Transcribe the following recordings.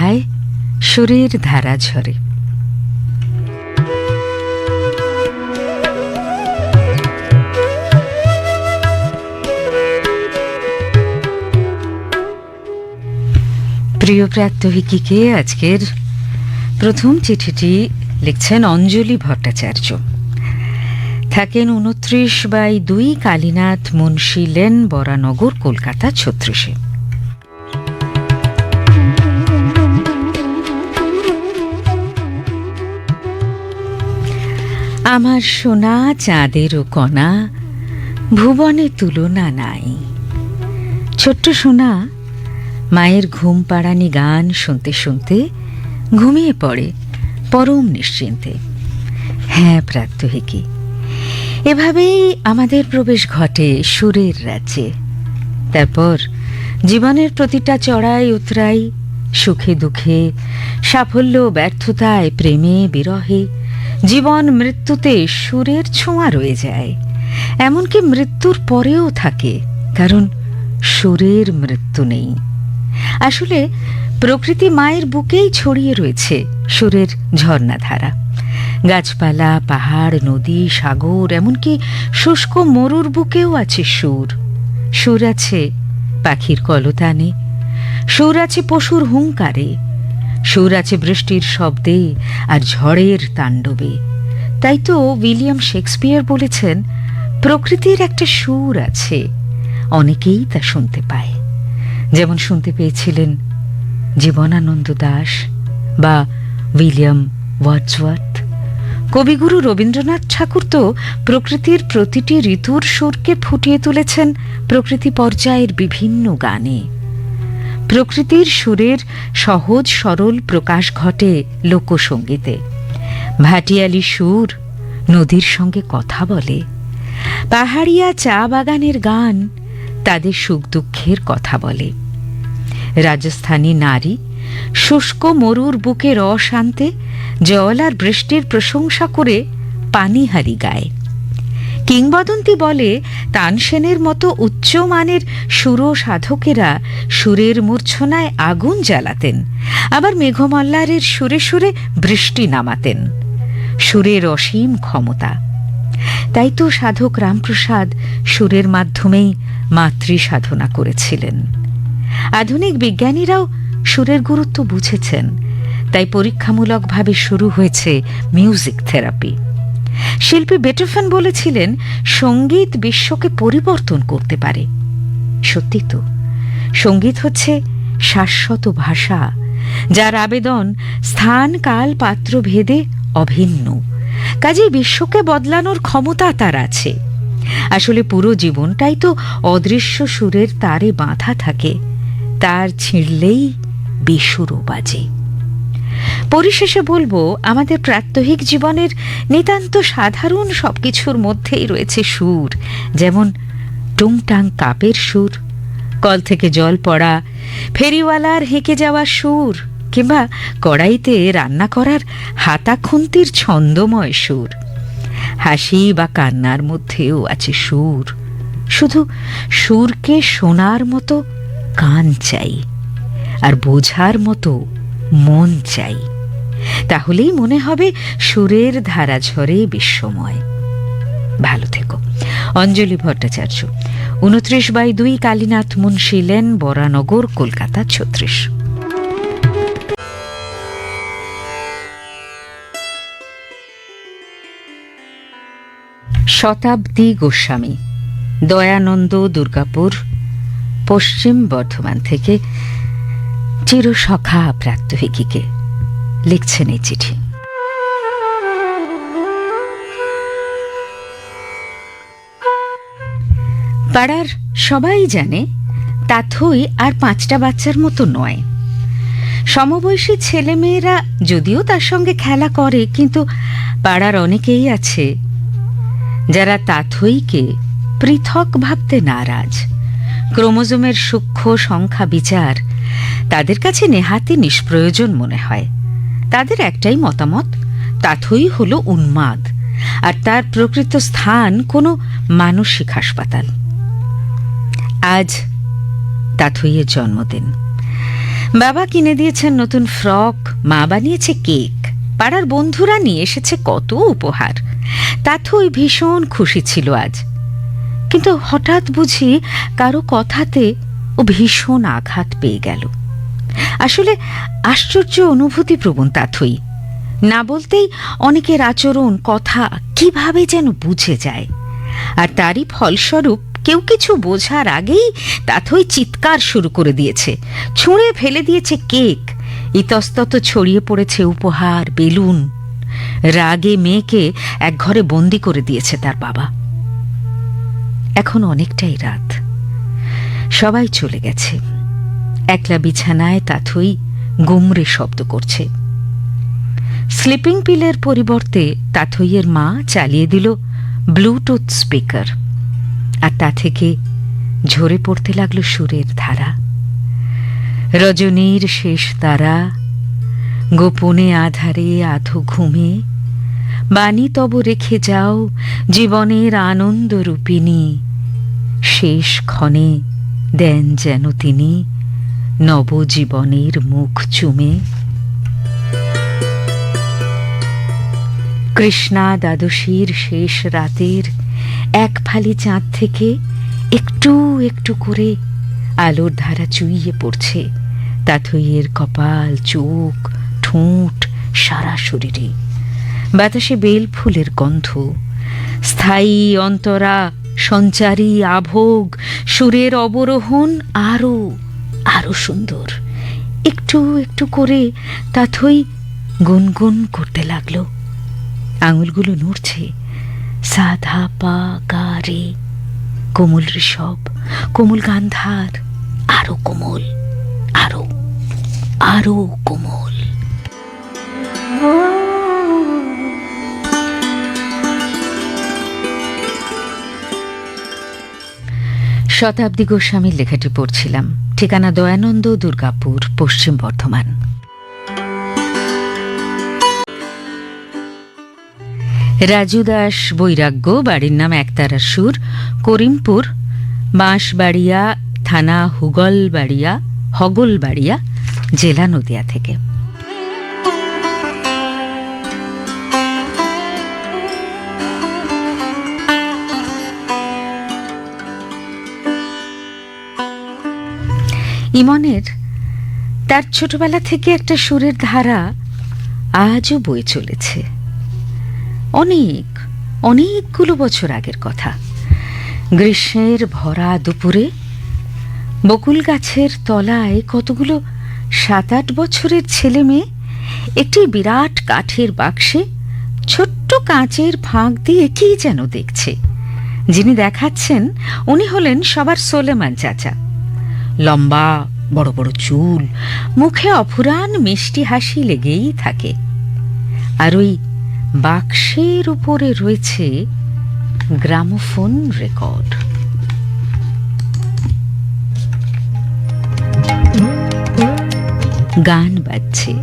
কথায় সুরের ধারা ঝরে। প্রিয় প্রাত্যহিকীকে আজকের প্রথম চিঠিটি লিখছেন অঞ্জলি ভট্টাচার্য। থাকেন 29/2 কালীনাথ মুন্সী লেন, বরানগর, কলকাতা 36-এ। আমার সোনা চাঁদেরও কণা, ভুবনে তুলনা নাই। ছোট্ট সোনা মায়ের ঘুম পাড়ানি গান শুনতে শুনতে ঘুমিয়ে পড়ে পরম নিশ্চিন্তে। হ্যাঁ প্রাত্যহিকী, এভাবেই আমাদের প্রবেশ ঘটে সুরের রাজ্যে। তারপর জীবনের প্রতিটা চড়াই উতরাই, সুখে দুঃখে, সাফল্য ব্যর্থতায়, প্রেমে বিরহে, জীবন মৃত্যুতে সুরের ছোঁয়া রয়ে যায়। এমনকি মৃত্যুর পরেও থাকে, কারণ সুরের মৃত্যু নেই। আসলে প্রকৃতি মায়ের বুকেই ছড়িয়ে রয়েছে সুরের ঝর্ণাধারা। গাছপালা, পাহাড়, নদী, সাগর, এমনকি শুষ্ক মরুর বুকেও আছে সুর। সুর আছে পাখির কলতানে, সুর আছে পশুর হুঙ্কারে, সুর আছে বৃষ্টির শব্দে আর ঝড়ের তাণ্ডবে। তাই তো উইলিয়াম শেক্সপিয়ার বলেছেন, প্রকৃতির একটা সুর আছে, অনেকেই তা শুনতে পায়। যেমন শুনতে পেয়েছিলেন জীবনানন্দ দাশ বা উইলিয়াম ওয়ার্ডসওয়ার্থ। কবিগুরু রবীন্দ্রনাথ ঠাকুর তো প্রকৃতির প্রতিটি ঋতুর সুরকে ফুটিয়ে তুলেছেন প্রকৃতি পর্যায়ের বিভিন্ন গানে। প্রকৃতির সুরের সহজ সরল প্রকাশ ঘটে লোকসঙ্গীতে। ভাটিয়ালি সুর নদীর সঙ্গে কথা বলে। পাহাড়িয়া চা বাগানের গান তাদের সুখ দুঃখের কথা বলে। রাজস্থানী নারী শুষ্ক মরুর বুকে রস আনতে জল আর বৃষ্টির প্রশংসা করে পানিহারি গায়। কিংবদন্তি বলে, তানসেনের মতো উচ্চমানের সুর সাধকেরা সুরের মূর্ছনায় আগুন জ্বালাতেন, আবার মেঘমল্লারের সুরে সুরে বৃষ্টি নামাতেন। সুরের অসীম ক্ষমতা। তাই তো সাধক রামপ্রসাদ সুরের মাধ্যমেই মাতৃ সাধনা করেছিলেন। আধুনিক বিজ্ঞানীরাও সুরের গুরুত্ব বুঝেছেন, তাই পরীক্ষামূলকভাবে শুরু হয়েছে মিউজিক থেরাপি। শিল্পী বেটোফেন বলেছিলেন, সঙ্গীত বিশ্বকে পরিবর্তন করতে পারে। সত্যি তো, সঙ্গীত হচ্ছে শাশ্বত ভাষা, যার আবেদন স্থান কাল পাত্র ভেদে অভিন্ন। কাজেই বিশ্বকে বদলানোর ক্ষমতা তার আছে। আসলে পুরো জীবনটাই তো অদৃশ্য সুরের তারে বাঁধা থাকে, তার ছিঁড়লেই বেসুরো বাজে। পরিশেষে বলবো, আমাদের প্রাত্যহিক জীবনের নিতান্ত সাধারণ সবকিছুর মধ্যেই রয়েছে সুর। যেমন টুংটাং কাপের সুর, কল থেকে জল পড়া, ফেরিওয়ালার হেঁকে যাওয়া সুর, কিংবা কড়াইতে রান্না করার হাতা খুন্তির ছন্দময় সুর। হাসি বা কান্নার মধ্যেও আছে সুর। শুধু সুরকে শোনার মতো কান চাই, আর বোঝার মতো মন চাই। তাহলেই মনে হবে সুরের ধারা ঝরে বিশ্বময়। ভালো থেকো। অঞ্জলি ভট্টাচার্য, 29/2 কালীনাথ মুন্সী লেন, বরানগর, কলকাতা 36। শতাব্দী গোস্বামী, দয়ানন্দ, দুর্গাপুর, পশ্চিম বর্ধমান থেকে চিরসখা প্রাত্যহিকীকে লিখছেন এই চিঠি। পাড়ার সবাই জানে তাথই আর 5টা বাচ্চার মতো নয়। সমবয়সী ছেলেমেয়েরা যদিও তার সঙ্গে খেলা করে, কিন্তু পাড়ার অনেকেই আছে যারা তাথইকে পৃথক ভাবতে নারাজ। ক্রোমোজোমের সূক্ষ্ম সংখ্যা বিচার তাদের কাছে নেহাতি নিষ্প্রয়োজন মনে হয়। তাদের একটাই মতামত, তাথই হলো উন্মাদ, আর তার প্রকৃত স্থান কোনো মানসিক হাসপাতাল। আজ তাথইয়ের জন্মদিন। বাবা কিনে দিয়েছেন নতুন ফ্রক, মা বানিয়েছে কেক, পাড়ার বন্ধুরা নিয়ে এসেছে কত উপহার। তাথই ভীষণ খুশি ছিল আজ। কিন্তু হঠাৎ বুঝি কারো কথাতে ও ভীষণ আঘাত পেয়ে গেল। আসলে আশ্চর্য অনুভূতি প্রবণ তাথই, না বলতেই অনেকের আচরণ কথা কিভাবে যেন বুঝে যায়। আর তারই ফলস্বরূপ কেউ কিছু বোঝার আগেই তাথই চিৎকার শুরু করে দিয়েছে, ছুঁড়ে ফেলে দিয়েছে কেক, ইতস্তত ছড়িয়ে পড়েছে উপহার, বেলুন। রাগে মেয়েকে এক ঘরে বন্দি করে দিয়েছে তার বাবা। এখন অনেকটাই রাত, সবাই চলে গেছে। একলা বিছানায় তাথই গুমরে শব্দ করছে। স্লিপিং পিলের পরিবর্তে তাথইয়ের মা চালিয়ে দিল ব্লুটুথ স্পিকার, আর তা থেকে ঝরে পড়তে লাগলো সুরের ধারা। রজনীর শেষ তারা, গোপনে আধারে আধো ঘুমে, বাণী তব রেখে যাও জীবনের আনন্দ রূপিণী, শেষ ক্ষণে দেন যেন তিনি নবজীবনের মুখ চুমে। কৃষ্ণা দ্বাদশীর শেষ রাতের এক ফালি চাঁদ থেকে একটু একটু করে আলোর ধারা চুইয়ে পড়ছে তাথইয়ের কপাল, চোখ, ঠোঁট, সারা শরীরে। বাতাসে বেল ফুলের গন্ধ, স্থায়ী অন্তরা, সঞ্চারী আভোগ, সুরের অবরোহণ আরো আরো সুন্দর। একটু একটু করে তাথই গুনগুন করতে লাগলো। আঙুলগুলো নড়ছে। সাধা পা গা রে, কোমল ঋষভ, কোমল গান্ধার, আরো কোমল, আরো আরো কোমল। শতাব্দী গোস্বামীর লেখাটি পড়ছিলাম। ঠিকানা দয়ানন্দ, দুর্গাপুর, পশ্চিম বর্ধমান। রাজু দাস বৈরাগ্য, বাড়ির নাম একতারা সুর, করিমপুর, বাঁশবাড়িয়া থানা, হগলবাড়িয়া, জেলা নদিয়া থেকে। ইমনের তার ছোটবেলা থেকে একটা সুরের ধারা আজও বয়ে চলেছে। অনেকগুলো বছর আগের কথা। গ্রীষ্মের ভরা দুপুরে বকুল গাছের তলায় কতগুলো 7-8 বছরের ছেলে মেয়ে একটি বিরাট কাঠের বাক্সে ছোট্ট কাঁচের ফাঁক দিয়ে কি যেন দেখছে। যিনি দেখাচ্ছেন উনি হলেন সবার সোলেমান চাচা। লম্বা বড় বড় চুল, মুখে অফুরান মিষ্টি হাসি লেগেই থাকে। আর ওই বাক্সের উপরে রয়েছে গ্রামোফোন রেকর্ড। গান বাজছে,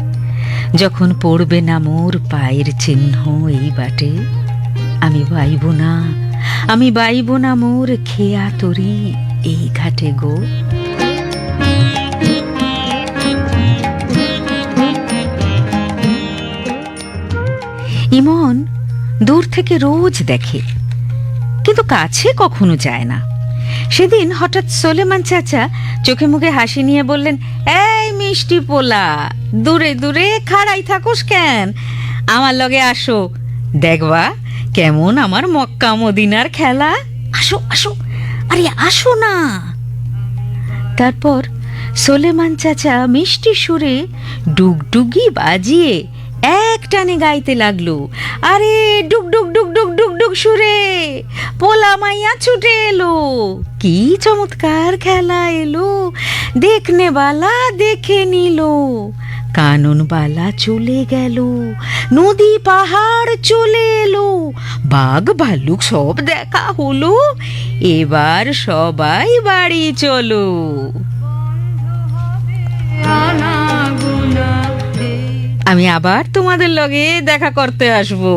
যখন পড়বে না মোর পায়ের চিহ্ন এই বাটে, আমি বাইব না মোর খেয়া তরি এই ঘাটে গো। ইমন দূর থেকে রোজ দেখে, কিন্তু কাছে কখনো যায় না। সেদিন হঠাৎ সোলেমান চাচা চোখে মুখে হাসি নিয়ে বললেন, এই মিষ্টি পোলা, দূরে দূরে খাড়াই থাকোস কেন, আমার লগে আসো, দেখবা কেমন আমার মক্কা মদিনার খেলা, আসো আসো, আরে আসো না। তারপর সোলেমান চাচা মিষ্টি সুরে ডুগডুগি বাজিয়ে এক টানে গাইতে লাগলো, আরে ডুগ ডুগ ডুগ ডুগ ডুগ ডুগ সুরে পোলা মাইয়া ছুটে এলো, কি চমৎকার খেলা এলো, দেখনে বালা দেখে নিল, কানন বালা চলে গেল, নদী পাহাড় চলে এলো, বাঘ ভাল্লুক সব দেখা হলো, এবার সবাই বাড়ি চলো। আমি আবার তোমাদের লগে দেখা করতে আসবো,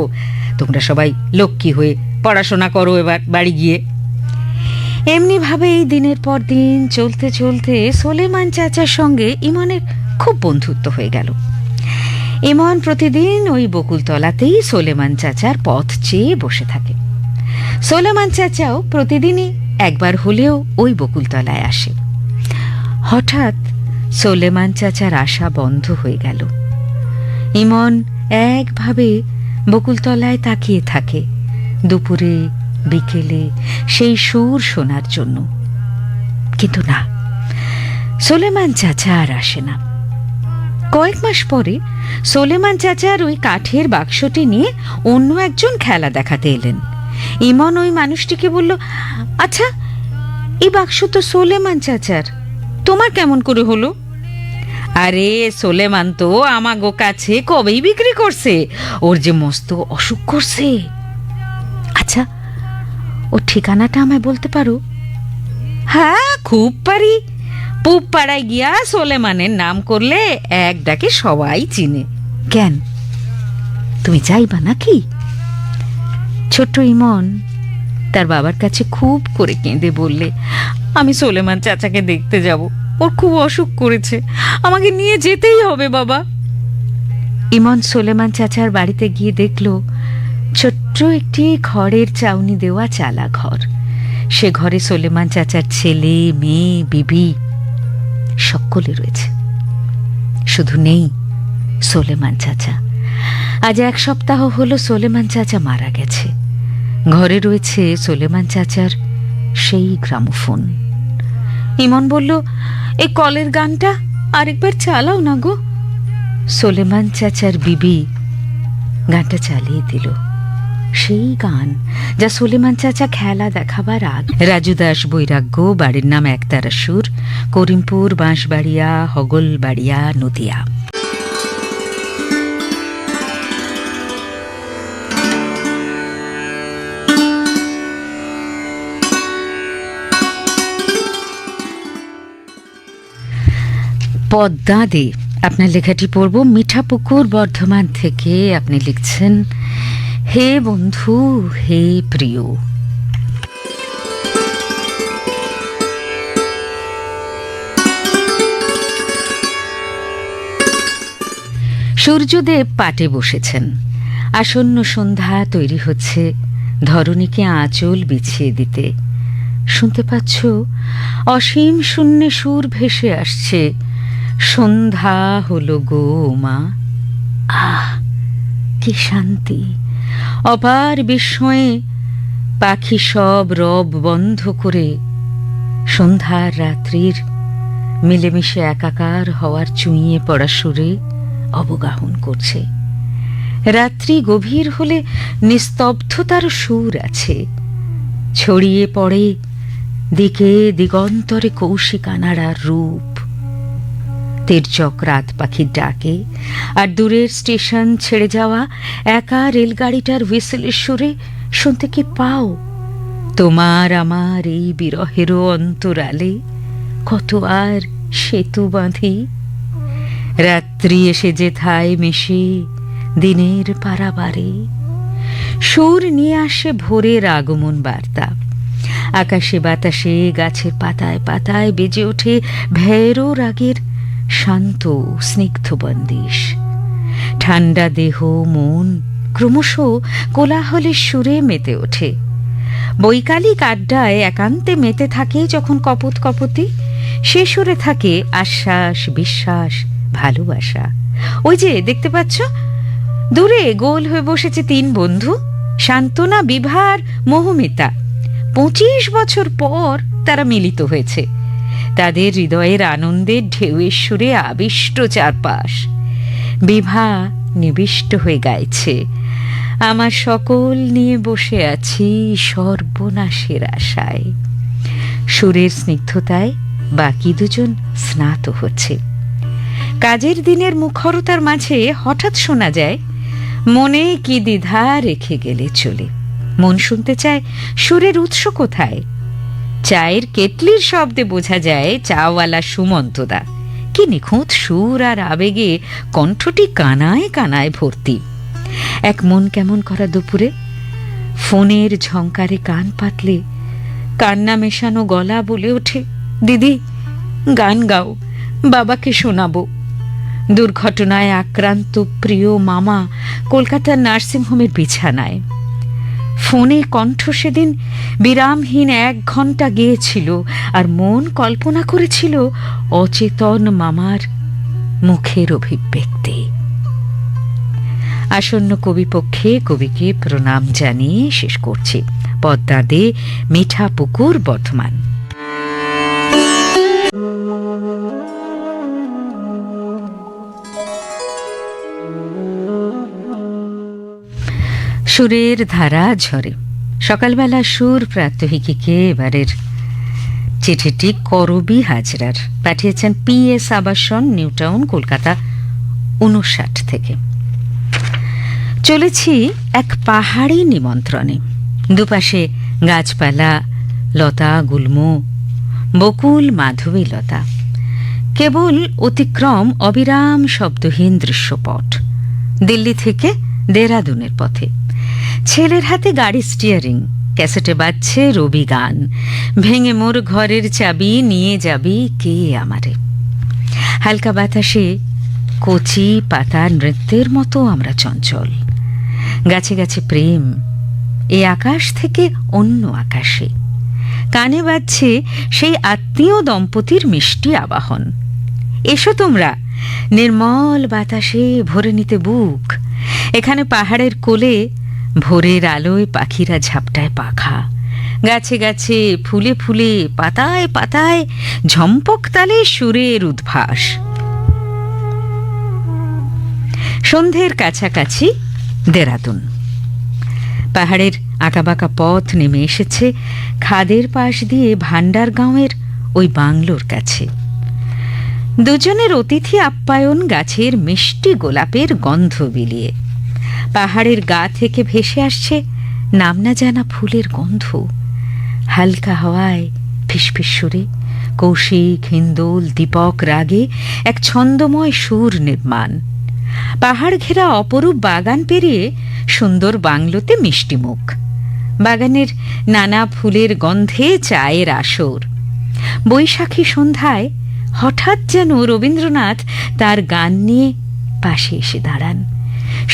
তোমরা সবাই লক্ষ্মী হয়ে পড়াশোনা করো এবার বাড়ি গিয়ে। এমনিভাবেই দিনের পর দিন চলতে চলতে সোলেমান চাচার সঙ্গে ইমনের খুব বন্ধুত্ব হয়ে গেল। ইমন প্রতিদিন ওই বকুলতলাতেই সোলেমান চাচার পথ চেয়ে বসে থাকে। সোলেমান চাচাও প্রতিদিনই একবার হলেও ওই বকুলতলায় আসে। হঠাৎ সোলেমান চাচার আসা বন্ধ হয়ে গেল। ইমন একভাবে বকুলতলায় তাকিয়ে থাকে দুপুরে বিকেলে সেই সুর শোনার জন্য, কিন্তু না, সোলেমান চাচা আর আসে না। কয়েক মাস পরে সোলেমান চাচার ওই কাঠের বাক্সটি নিয়ে অন্য একজন খেলা দেখাতে এলেন। ইমন ওই মানুষটিকে বলল, আচ্ছা, এই বাক্স তো সোলেমান চাচার, তোমার কেমন করে হলো? আরে সোলেমান তো আমাগো কাছে কবেই বিক্রি করছে, ওর যে মস্ত অসুখ করছে। আচ্ছা, ওর ঠিকানাটা আমায় বলতে পারো? হ্যাঁ, খুব পারি। পুব পাড়ায় গিয়া সোলেমানের নাম করলে এক ডাকে সবাই চিনে। কেন, তুমি যাইবা নাকি? ছোট্ট ইমন তার বাবার কাছে খুব করে কেঁদে বললে, আমি সোলেমান চাচাকে দেখতে যাব, ওর খুব অসুখ করেছে, আমাকে নিয়ে যেতেই হবে বাবা। ইমন সোলেমান চাচার বাড়িতে গিয়ে দেখল ছোট্ট একটি খড়ের চাউনি দেওয়া চালা ঘর। সে ঘরে সোলেমান চাচার ছেলে মেয়ে বিবি সকলে রয়েছে, শুধু নেই সোলেমান চাচা। আজ 1 সপ্তাহ হলো সোলেমান চাচা মারা গেছে। ঘরে রয়েছে সোলেমান চাচার সেই গ্রামোফোন। ইমন বলল, এই কলের গানটা আরেকবার চালাও না গো। সোলেমান চাচার বিবি গানটা চালিয়ে দিল, সেই গান যা সোলেমান চাচা খেলা দেখাবার আগে। রাজু দাস বৈরাগ্য, বাড়ির নাম একতারা সুর, করিমপুর, বাঁশবাড়িয়া, হগলবাড়িয়া, নদিয়া। পদ্মা দে আপনার লেখাটি পড়ব। মিঠাপুকুর, বর্ধমান থেকে আপনি লিখছেন, হে বন্ধু, হে প্রিয়। সূর্যদেব পাটে বসেছেন। আসন্ন সন্ধ্যা তৈরি হচ্ছে ধরণীকে আঁচল বিছিয়ে দিতে। শুনতে পাচ্ছ অসীম শূন্যে সুর ভেসে আসছে, সন্ধ্যা হলো গো মা। আহ, কি শান্তি! অপার বিস্ময়ে পাখি সব রব বন্ধ করে সন্ধ্যার রাত্রির মিলেমিশে একাকার হওয়ার চুঁইয়ে পড়া সুরে অবগাহন করছে। রাত্রি গভীর হলে নিস্তব্ধতার সুর আছে, ছড়িয়ে পড়ে দিকে দিগন্তরে কৌশিকানাড়ার রূপ। তির্যক রাত পাখির ডাকে আর দূরের স্টেশন ছেড়ে যাওয়া একা রেলগাড়িটার হুইসেলের সুরে শুনতে কি পাও? তোমার আমার এই বিরহেরও অন্তরালে কত আর সেতু বাঁধি। রাত্রি এসে যেথায় মেশে দিনের পারাবারে, সুর নিয়ে আসে ভোরের আগমন বার্তা। আকাশে বাতাসে গাছের পাতায় পাতায় বেজে ওঠে ভেরো রাগের শান্ত স্নিগ্ধ বন্দিশ। ঠান্ডা দেহ মন ক্রমশ কোলাহলের সুরে মেতে ওঠে। বৈকালিক আড্ডায় একান্তে মেতে থাকে যখন কপত কপতি, সে সুরে থাকে আশ্বাস, বিশ্বাস, ভালোবাসা। ওই যে দেখতে পাচ্ছ, দূরে গোল হয়ে বসেছে 3 বন্ধু, শান্তনা, বিভা আর মহুমিতা। 25 বছর পর তারা মিলিত হয়েছে। তাদের হৃদয়ের আনন্দের ঢেউয়ের সুরে আবিষ্ট চারপাশ। বিভা নিবিষ্ট হয়ে গাইছে, আমার সকল নিয়ে বসে আছি সর্বনাশের আশায়। সুরের স্নিগ্ধতায় বাকি দুজন স্নাত হচ্ছে। কাজের দিনের মুখরতার মাঝে হঠাৎ শোনা যায়, মনে কি দ্বিধা রেখে গেলে চলে। মন শুনতে চায় সুরের উৎস কোথায়। চায়ের কেটলির শব্দে বোঝা যায় চাওয়ালা সুমন্তদা। কি নিখুঁত সুর আর আবেগে কণ্ঠটি কানায় কানায় ভর্তি। এক মন কেমন করা দুপুরে ফোনের ঝংকারে কান পাতলে কান্না মেশানো গলা বলে ওঠে, দিদি গান গাও, বাবাকে শোনাবো। দুর্ঘটনায় আক্রান্ত প্রিয় মামা কলকাতার নার্সিংহোমের বিছানায়। ফোনে কণ্ঠ সেদিন বিরামহীন 1 ঘন্টা গেয়েছিল, আর মন কল্পনা করেছিল অচেতন মামার মুখের অভিব্যক্তি। আসন্ন কবিপক্ষে কবিকে প্রণাম জানিয়ে শেষ করছি। পদ্মা দে, মিঠা পুকুর, বর্ধমান। সুরের ধারা ঝরে। সকালবেলা সুর প্রাত্যহিকীকে এবারের চিঠিটি করবি হাজরার, পাঠিয়েছেন PS আবাসন, নিউ টাউন, কলকাতা 59 থেকে। চলেছি এক পাহাড়ি নিমন্ত্রণে। দুপাশে গাছপালা, লতা গুল্ম, বকুল মাধবী লতা। কেবল অতিক্রম অবিরাম শব্দহীন দৃশ্যপট। দিল্লি থেকে দেরাদুনের পথে। ছেলের হাতে গাড়ি স্টিয়ারিং, ক্যাসেটে বাজছে রবি গান। ভেঙে মোর ঘরের চাবি, নিয়ে যাবি কে আমারে। হালকা বাতাসে কচি পাতা নৃত্যের মতো আমরা চঞ্চল। গাছে গাছে প্রেম, এ আকাশ থেকে অন্য আকাশে। কানে বাজছে সেই আত্মীয় দম্পতির মিষ্টি আবাহন। এসো তোমরা, নির্মল বাতাসে ভরে নিতে বুক। এখানে পাহাড়ের কোলে ভোরের আলোয় পাখিরা ঝাপটায় পাখা। গাছে গাছে, ফুলে ফুলে, পাতায় পাতায় ঝম্পক তালে সুরের উদ্ভাস। সন্ধ্যের কাছাকাছি দেরাদুন। পাহাড়ের আঁকাবাঁকা পথ নেমে এসেছে খাদের পাশ দিয়ে ভান্ডারগাঁওয়ের ওই বাংলোর কাছে। দুজনের অতিথি আপ্যায়ন গাছের মিষ্টি গোলাপের গন্ধ বিলিয়ে। পাহাড়ের গা থেকে ভেসে আসছে নাম না জানা ফুলের গন্ধ। হালকা হাওয়ায় ফিসফিস সুরে কৌশিক, হিন্দোল, দীপক রাগে এক ছন্দময় সুর নির্মাণ। পাহাড় ঘেরা অপরূপ বাগান পেরিয়ে সুন্দর বাংলোতে মিষ্টি মুখ। বাগানের নানা ফুলের গন্ধে চায়ের আসর। বৈশাখী সন্ধ্যায় হঠাৎ যেন রবীন্দ্রনাথ তার গান নিয়ে পাশে এসে দাঁড়ান।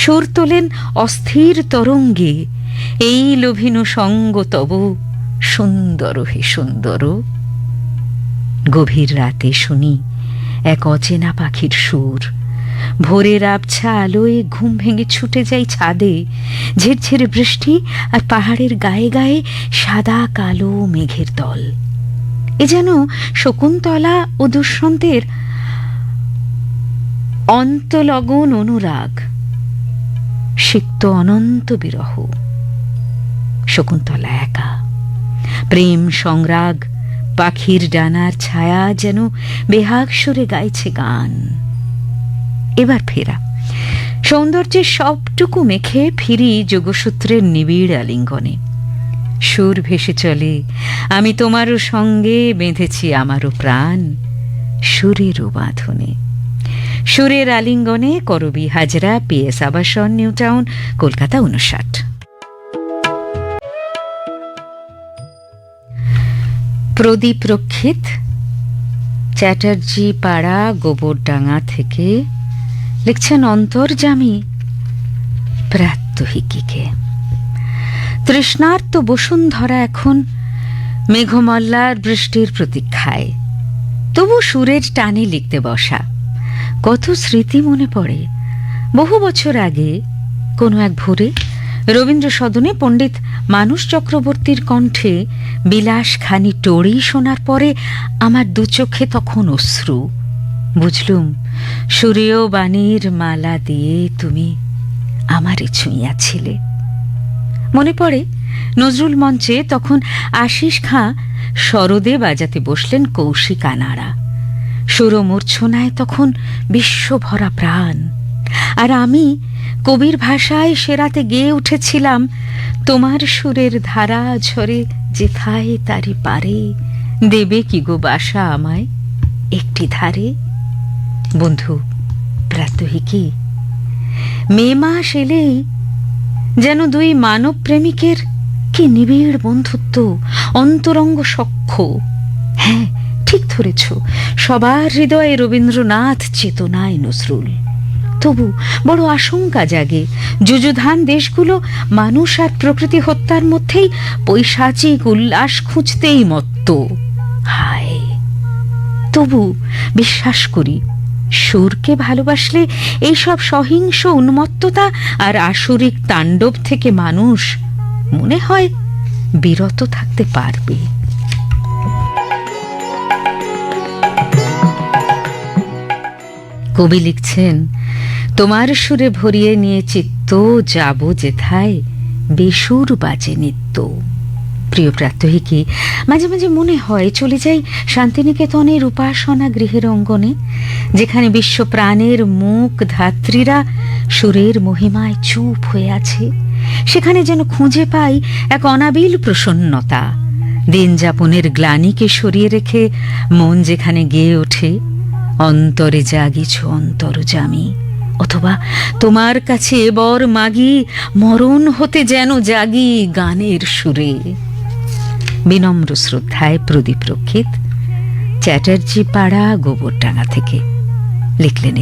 সুর তোলেন অস্থির তরঙ্গে, এই লোভিন সঙ্গ তব সুন্দর হে সুন্দর। গভীর রাতে শুনি এক অচেনা পাখির সুর। ভোরের আবছা আলোয় ঘুম ভেঙে ছুটে যাই ছাদে। ঝিরঝিরে বৃষ্টি আর পাহাড়ের গায়ে গায়ে সাদা কালো মেঘের দল। এ যেন শকুন্তলা ও দুষ্যন্তের অন্তলগন অনুরাগ, সিক্ত অনন্ত বিরহ। শকুন্তলা একা, প্রেম সংরাগ, পাখির ডানার ছায়া যেন বেহাগ সুরে গাইছে গান। এবার ফেরা। সৌন্দর্যের সবটুকু মেখে ফিরি যোগসূত্রের নিবিড় আলিঙ্গনে। সুর ভেসে চলে, আমি তোমারও সঙ্গে বেঁধেছি আমারও প্রাণ সুরেরও বাঁধনে। সুরের আলিঙ্গনে করবি হাজরা, PS আবাসন, নিউ টাউন, কলকাতা 59। প্রদীপ রক্ষিত, চ্যাটার্জি পাড়া, গোবরডাঙ্গা থেকে লিখছেন অন্তর্যামী প্রাত্যহিকীকে। তৃষ্ণার্ত বসুন্ধরা এখন মেঘমল্লার বৃষ্টির প্রতীক্ষায়। তবু সুরের টানে লিখতে বসা। কত স্মৃতি মনে পড়ে। বহু বছর আগে কোনো এক ভোরে রবীন্দ্র সদনে পণ্ডিত মানস চক্রবর্তীর কণ্ঠে বিলাসখানি টড়ি শোনার পরে আমার দু চোখে তখন অশ্রু। বুঝলুম সুরেয় বাণীর মালা দিয়ে তুমি আমারে ছুঁইয়াছিলে। মনে পড়ে নজরুল মঞ্চে তখন আশিস খাঁ সরদে বাজাতে বসলেন কৌশিক আনাড়া। সুরমূর্ছনায় তখন বিশ্বভরা প্রাণ। আর আমি কবির ভাষায় সেরাতে গেয়ে উঠেছিলাম, তোমার সুরের ধারা ঝরে যেথায় তারি পারে, দেবে কি গো বাসা আমায় একটি ধারে। বন্ধু প্রাত্যহিকী, মে মাস এলেই যেন দুই মানব প্রেমিকের কি নিবিড় বন্ধুত্ব, অন্তরঙ্গ সখ্য। হ্যাঁ, ঠিক ধরেছ, সবার হৃদয়ে রবীন্দ্রনাথ, চেতনায় নজরুল। তবু বড় আশঙ্কা জাগে, যুযুধান দেশগুলো মানুষ আর প্রকৃতি হত্যার মধ্যেই পৈশাচিক উল্লাস খুঁজতেই মত্ত। হায়, তবু বিশ্বাস করি, সুরকে ভালোবাসলে এইসব সহিংস উন্মত্ততা আর আসরিক তাণ্ডব থেকে মানুষ মনে হয় বিরত থাকতে পারবে। কবি লিখছেন, তোমার সুরে ভরিয়ে নিয়ে চিত্ত, যাব যেথায় বেসুর বাজে নিত্য। প্রিয় প্রাত্যহিকী, মাঝে মাঝে মনে হয় চলে যাই শান্তিনিকেতনের উপাসনা গৃহের অঙ্গনে, যেখানে বিশ্বপ্রাণের মুখ ধাত্রীরা সুরের মহিমায় চুপ হয়ে আছে। সেখানে যেন খুঁজে পাই এক অনাবিল প্রসন্নতা। দিন যাপনের গ্লানিকে সরিয়ে রেখে মন যেখানে গেয়ে ওঠে, অন্তরে জাগিছ অন্তর্যামী, অথবা তোমার কাছে এবর মাগি, মরণ হতে যেন জাগি গানের সুরে। বিনম্র শ্রদ্ধায়, প্রদীপ রক্ষিত, চ্যাটার্জি পাড়া, গোবরডাঙ্গা থেকে লিখলেন।